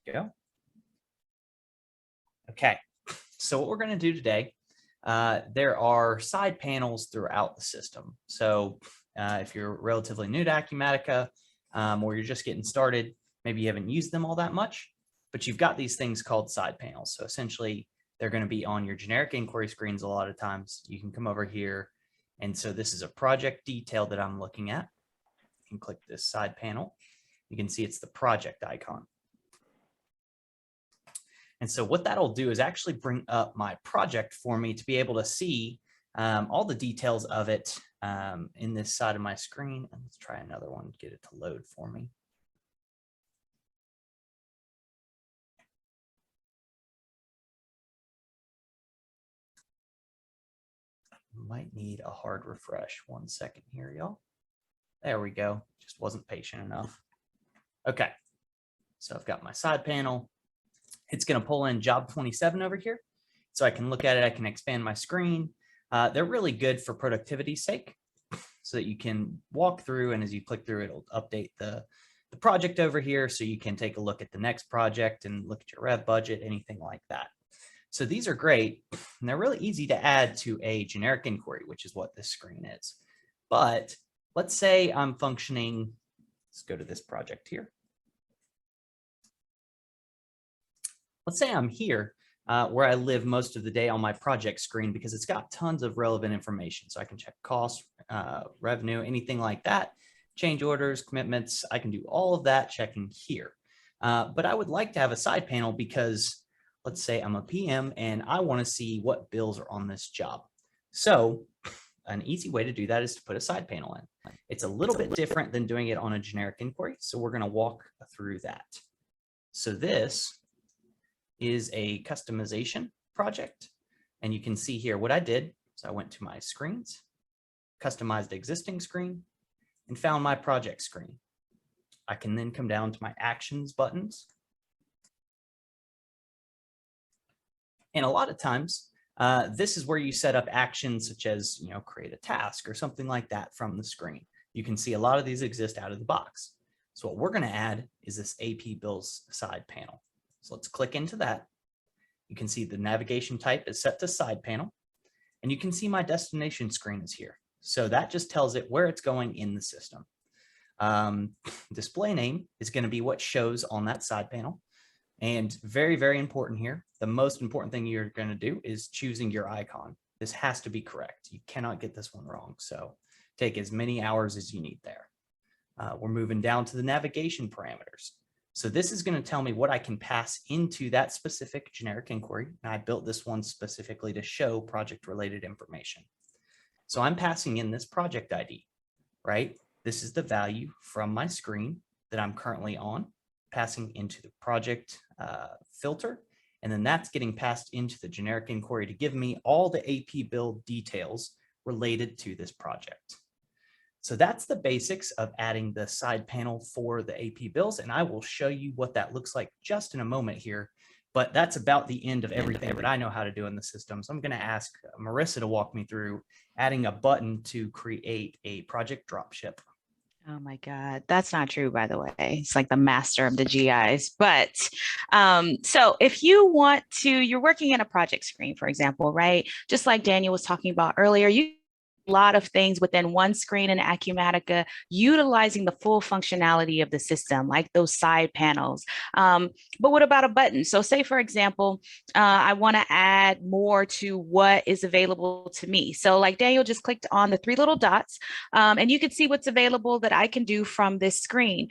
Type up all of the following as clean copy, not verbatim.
Go. Okay, so what we're going to do today, there are side panels throughout the system. So if you're relatively new to Acumatica or you're just getting started, maybe you haven't used them all that much, but you've got these things called side panels. So essentially, they're going to be on your generic inquiry screens a lot of times. You can come over here. And so this is a project detail that I'm looking at. You can click this side panel. You can see it's the project icon. And so what that'll do is actually bring up my project for me to be able to see all the details of it in this side of my screen. And let's try another one, get it to load for me. Might need a hard refresh. 1 second here, y'all. There we go. Just wasn't patient enough. Okay, so I've got my side panel. It's going to pull in job 27 over here. So I can look at it. I can expand my screen. They're really good for productivity's sake so that you can walk through, and as you click through, it'll update the project over here so you can take a look at the next project and look at your rev budget, anything like that. So these are great, and they're really easy to add to a generic inquiry, which is what this screen is. But let's say I'm functioning, let's go to this project here. Let's say I'm here where I live most of the day on my project screen because it's got tons of relevant information. So I can check costs, revenue, anything like that, change orders, commitments. I can do all of that checking here. But I would like to have a side panel because let's say I'm a PM and I want to see what bills are on this job. So an easy way to do that is to put a side panel in. It's a little bit different than doing it on a generic inquiry. So we're going to walk through that. So this is a customization project. And you can see here what I did. So I went to my screens, customized existing screen, and found my project screen. I can then come down to my actions buttons. And a lot of times, this is where you set up actions such as, create a task or something like that from the screen. You can see a lot of these exist out of the box. So what we're going to add is this AP Bills side panel. So let's click into that. You can see the navigation type is set to side panel, and you can see my destination screen is here. So that just tells it where it's going in the system. Display name is going to be what shows on that side panel. And very, very important here. The most important thing you're going to do is choosing your icon. This has to be correct. You cannot get this one wrong. So take as many hours as you need there. We're moving down to the navigation parameters. So this is going to tell me what I can pass into that specific generic inquiry. And I built this one specifically to show project related information. So I'm passing in this project ID, right? This is the value from my screen that I'm currently on, passing into the project filter. And then that's getting passed into the generic inquiry to give me all the AP bill details related to this project. So that's the basics of adding the side panel for the AP bills. And I will show you what that looks like just in a moment here. But that's about the end of everything that I know how to do in the system. So I'm going to ask Marissa to walk me through adding a button to create a project dropship. Oh my God, that's not true, by the way. It's like the master of the GIs. But so if you want to, you're working in a project screen, for example, right? Just like Daniel was talking about earlier, you a lot of things within one screen in Acumatica, utilizing the full functionality of the system, like those side panels. But what about a button? So say, for example, I want to add more to what is available to me. So like Daniel just clicked on the three little dots, and you can see what's available that I can do from this screen.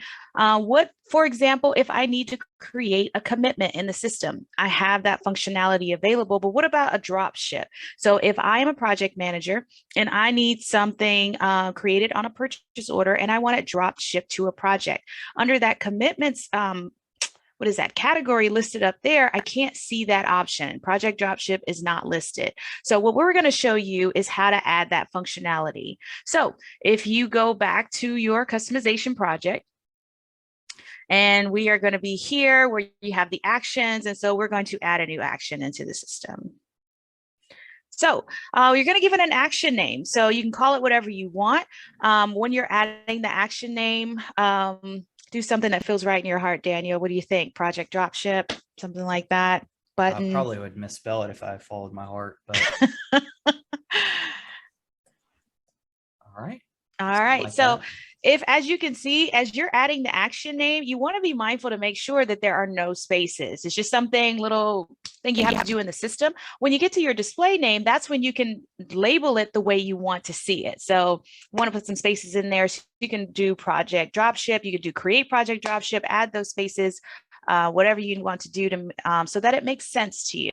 For example, if I need to create a commitment in the system, I have that functionality available, but what about a drop ship? So if I am a project manager and I need something created on a purchase order and I want it drop shipped to a project, under that commitments, what is that category listed up there? I can't see that option. Project dropship is not listed. So what we're going to show you is how to add that functionality. So if you go back to your customization project, and we are going to be here where you have the actions. And so we're going to add a new action into the system. So you're going to give it an action name. So you can call it whatever you want. When you're adding the action name, do something that feels right in your heart, Daniel. What do you think? Project dropship, something like that. I Button. probably would misspell it if I followed my heart, but all right. All right. Like So that. if, as you can see, as you're adding the action name, you want to be mindful to make sure that there are no spaces. It's just something little thing you have to do in the system. When you get to your display name, that's when you can label it the way you want to see it. So you want to put some spaces in there. So you can do project dropship. You could do create project dropship, add those spaces, whatever you want to do to so that it makes sense to you.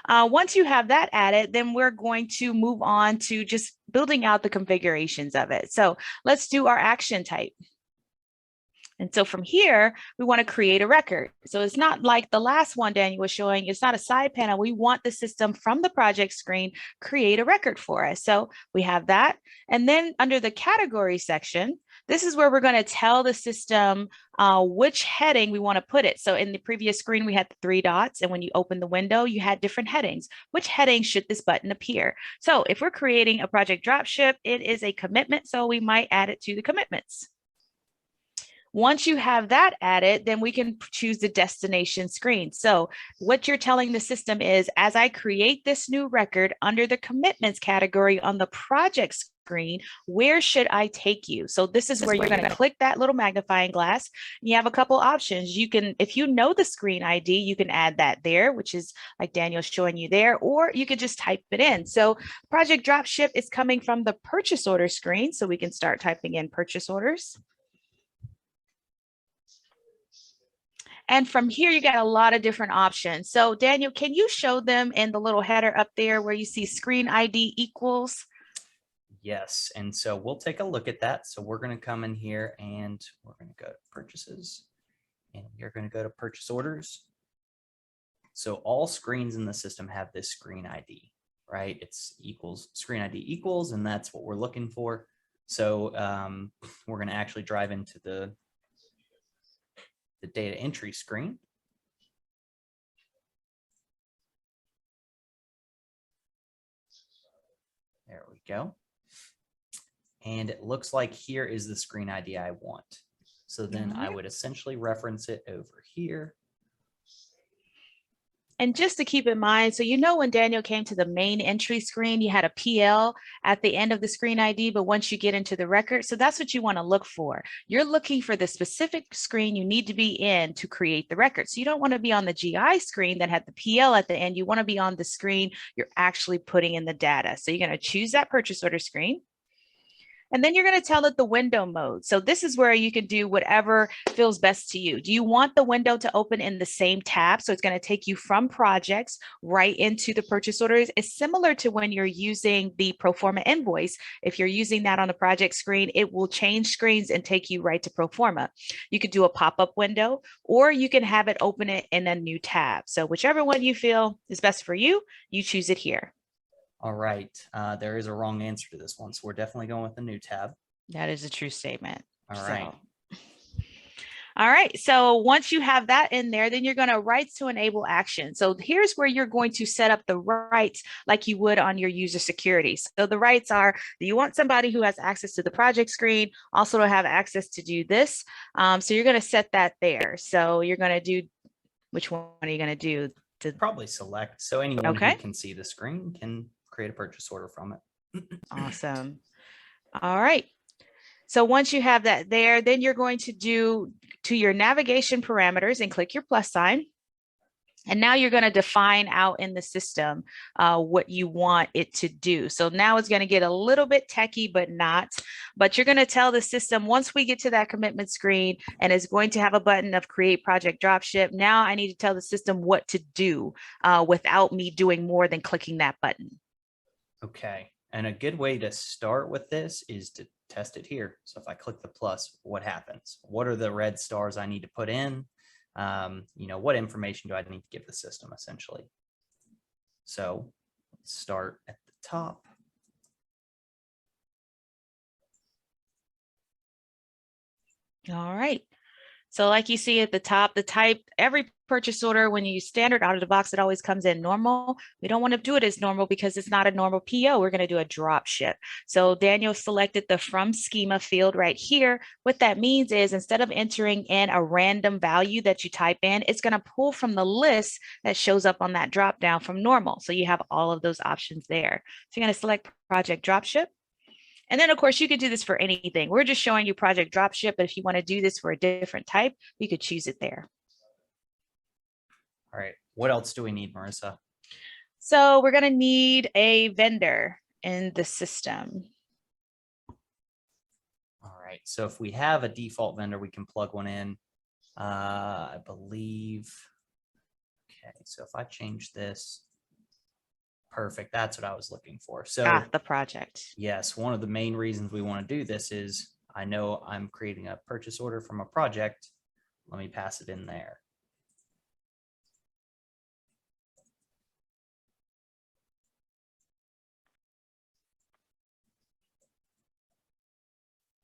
Once you have that added, then we're going to move on to just building out the configurations of it. So let's do our action type. And so from here, we want to create a record. So it's not like the last one Daniel was showing. It's not a side panel. We want the system from the project screen create a record for us. So we have that. And then under the category section, this is where we're going to tell the system which heading we want to put it. So in the previous screen, we had the 3 dots. And when you open the window, you had different headings. Which heading should this button appear? So if we're creating a project dropship, it is a commitment. So we might add it to the commitments. Once you have that added, then we can choose the destination screen. So what you're telling the system is, as I create this new record under the commitments category on the project screen, where should I take you? So this is where you're going to click that little magnifying glass. You have a couple options. You can, if you know the screen ID, you can add that there, which is like Daniel's showing you there, or you could just type it in. So project dropship is coming from the purchase order screen. So we can start typing in purchase orders. And from here, you got a lot of different options. So Daniel, can you show them in the little header up there where you see screen ID equals? Yes. And so we'll take a look at that. So we're going to come in here and we're going to go to purchases and you're going to go to purchase orders. So all screens in the system have this screen ID, right? It's equals screen ID equals, and that's what we're looking for. So we're going to actually drive into the data entry screen. There we go. And it looks like here is the screen ID I want. So then I would essentially reference it over here. And just to keep in mind, so you know when Daniel came to the main entry screen, you had a PL at the end of the screen ID, but once you get into the record, so that's what you want to look for. You're looking for the specific screen you need to be in to create the record. So you don't want to be on the GI screen that had the PL at the end. You want to be on the screen you're actually putting in the data. So you're going to choose that purchase order screen. And then you're going to tell it the window mode. So this is where you can do whatever feels best to you. Do you want the window to open in the same tab? So it's going to take you from projects right into the purchase orders. It's similar to when you're using the pro forma invoice. If you're using that on the project screen, it will change screens and take you right to pro forma. You could do a pop-up window, or you can have it open it in a new tab. So whichever one you feel is best for you, you choose it here. All right. There is a wrong answer to this one. So we're definitely going with the new tab. That is a true statement. All right. All right. So once you have that in there, then you're going to rights to enable action. So here's where you're going to set up the rights like you would on your user security. So the rights are, do you want somebody who has access to the project screen also to have access to do this? So you're going to set that there. So you're going to do, which one are you going to do? Probably select. So anyone who can see the screen can create a purchase order from it. Awesome. All right. So once you have that there, then you're going to do to your navigation parameters and click your plus sign. And now you're going to define out in the system what you want it to do. So now it's going to get a little bit techie, but not. But you're going to tell the system once we get to that commitment screen and it's going to have a button of create project dropship. Now I need to tell the system what to do without me doing more than clicking that button. Okay. And a good way to start with this is to test it here. So if I click the plus, what happens? What are the red stars I need to put in? You know, what information do I need to give the system essentially? So let's start at the top. All right. So like you see at the top, the type, every purchase order, when you use standard out of the box, it always comes in normal. We don't want to do it as normal because it's not a normal PO. We're going to do a drop ship. So Daniel selected the from schema field right here. What that means is instead of entering in a random value that you type in, it's going to pull from the list that shows up on that drop down from normal. So you have all of those options there. So you're going to select project dropship. And then of course you could do this for anything. We're just showing you project dropship, but if you want to do this for a different type, you could choose it there. All right. What else do we need, Marissa? So we're going to need a vendor in the system. All right. So if we have a default vendor, we can plug one in. I believe. Okay. So if I change this, perfect. That's what I was looking for. So the project. yes, one of the main reasons we want to do this is I know I'm creating a purchase order from a project. Let me pass it in there.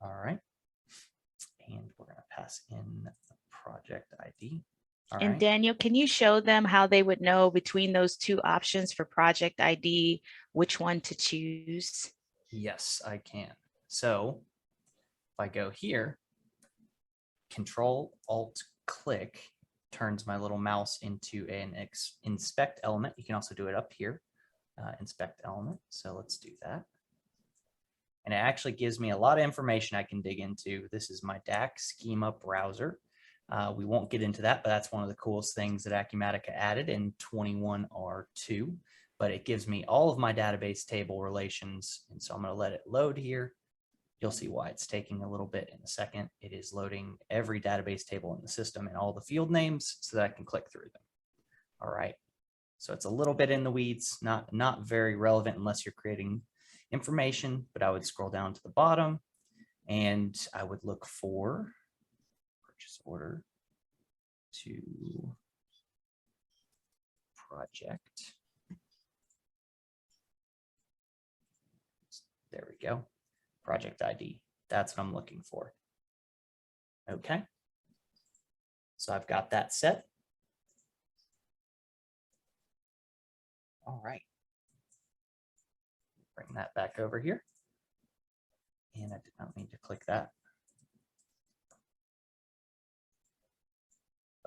All right. And we're going to pass in the project ID. All and right. Daniel, can you show them how they would know between those two options for project ID, which one to choose? Yes, I can. So if I go here, Control Alt click turns my little mouse into an inspect element. You can also do it up here, inspect element. So let's do that. And it actually gives me a lot of information I can dig into. This is my DAC schema browser. We won't get into that, but that's one of the coolest things that Acumatica added in 21R2. But it gives me all of my database table relations. And so I'm going to let it load here. You'll see why it's taking a little bit in a second. It is loading every database table in the system and all the field names so that I can click through them. All right. So it's a little bit in the weeds, not very relevant unless you're creating information, but I would scroll down to the bottom and I would look for purchase order to project. There we go. Project ID. That's what I'm looking for. Okay. So I've got that set. All right. Bring that back over here. And I did not mean to click that.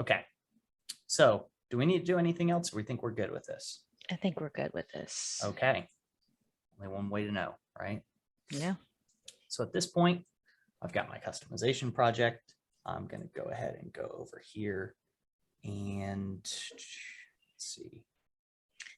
Okay. So do we need to do anything else? Or we think we're good with this? I think we're good with this. Okay. Only one way to know, right? Yeah. So at this point, I've got my customization project. I'm going to go ahead and go over here and let's see.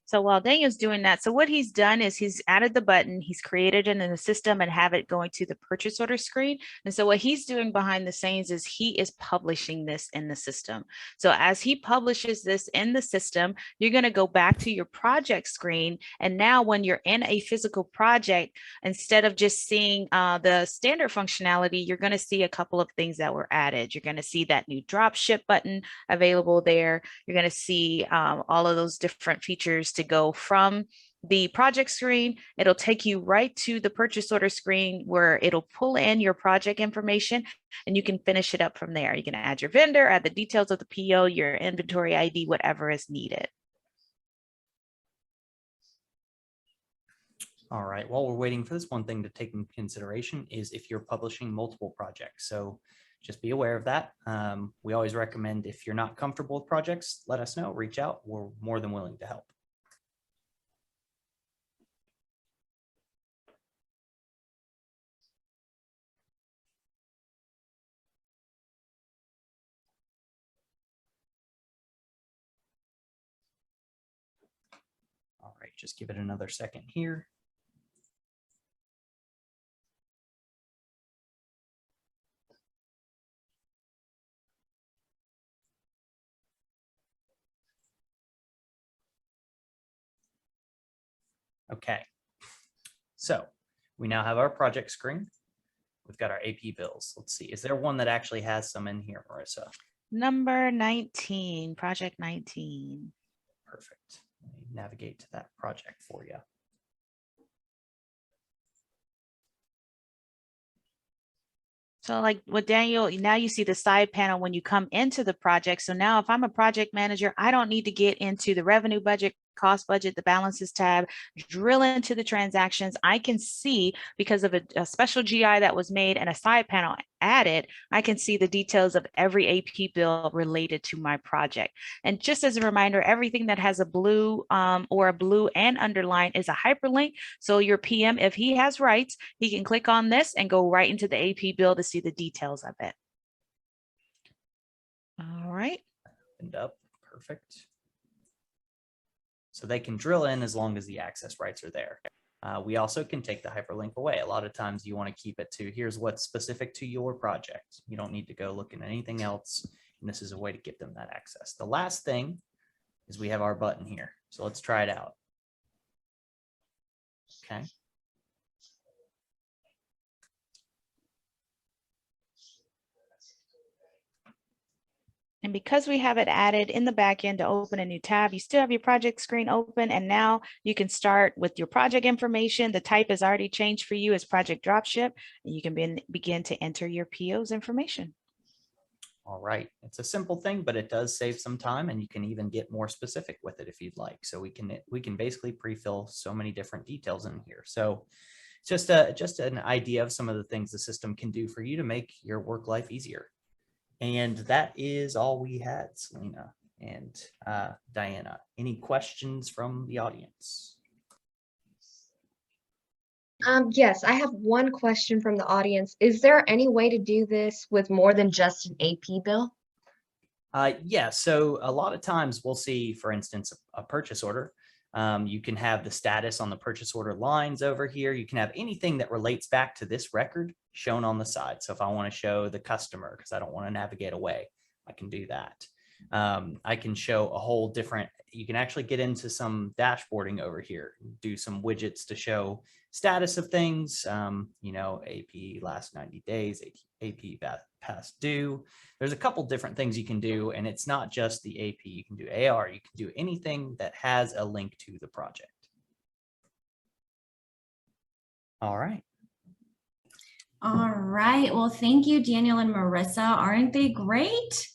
So while Daniel's doing that, so what he's done is he's added the button, he's created it in the system and have it going to the purchase order screen. And so what he's doing behind the scenes is he is publishing this in the system. So as he publishes this in the system, you're going to go back to your project screen. And now when you're in a physical project, instead of just seeing the standard functionality, you're going to see a couple of things that were added. You're going to see that new drop ship button available there. You're going to see all of those different features to go from the project screen. It'll take you right to the purchase order screen where it'll pull in your project information and you can finish it up from there. You can add your vendor, add the details of the PO, your inventory ID, whatever is needed. All right, while we're waiting for this, one thing to take into consideration is if you're publishing multiple projects. So just be aware of that. We always recommend if you're not comfortable with projects, let us know, reach out. We're more than willing to help. All right, just give it another second here. Okay, so we now have our project screen. We've got our AP bills. Let's see, is there one that actually has some in here, Marissa? Number 19, project 19. Perfect. Let me navigate to that project for you. So like with Daniel, now you see the side panel when you come into the project. So now if I'm a project manager, I don't need to get into the revenue budget, cost budget, the balances tab, drill into the transactions. I can see because of a special GI that was made and a side panel added, I can see the details of every AP bill related to my project. And just as a reminder, everything that has a blue or a blue and underline is a hyperlink. So your PM, if he has rights, he can click on this and go right into the AP bill to see the details of it. All right. Opened up. Perfect. So they can drill in as long as the access rights are there. We also can take the hyperlink away. A lot of times you want to keep it to here's what's specific to your project. You don't need to go looking at anything else. And this is a way to give them that access. The last thing is we have our button here. So let's try it out. Okay. And because we have it added in the back end to open a new tab, you still have your project screen open. And now you can start with your project information. The type is already changed for you as project dropship, and you can begin to enter your PO's information. All right. It's a simple thing, but it does save some time, and you can even get more specific with it if you'd like. So we can basically pre-fill so many different details in here. So just an idea of some of the things the system can do for you to make your work life easier. And that is all we had, Selena and Diana. Any questions from the audience? Yes, I have one question from the audience. Is there any way to do this with more than just an AP bill? Yeah, so a lot of times we'll see, for instance, a purchase order. You can have the status on the purchase order lines over here. You can have anything that relates back to this record shown on the side. So if I want to show the customer, because I don't want to navigate away, I can do that. I can show a whole different, you can actually get into some dashboarding over here, do some widgets to show status of things, you know, AP last 90 days, AP past due. There's a couple different things you can do, and it's not just the AP. You can do AR, you can do anything that has a link to the project. All right. All right. Well, thank you, Daniel and Marissa. Aren't they great?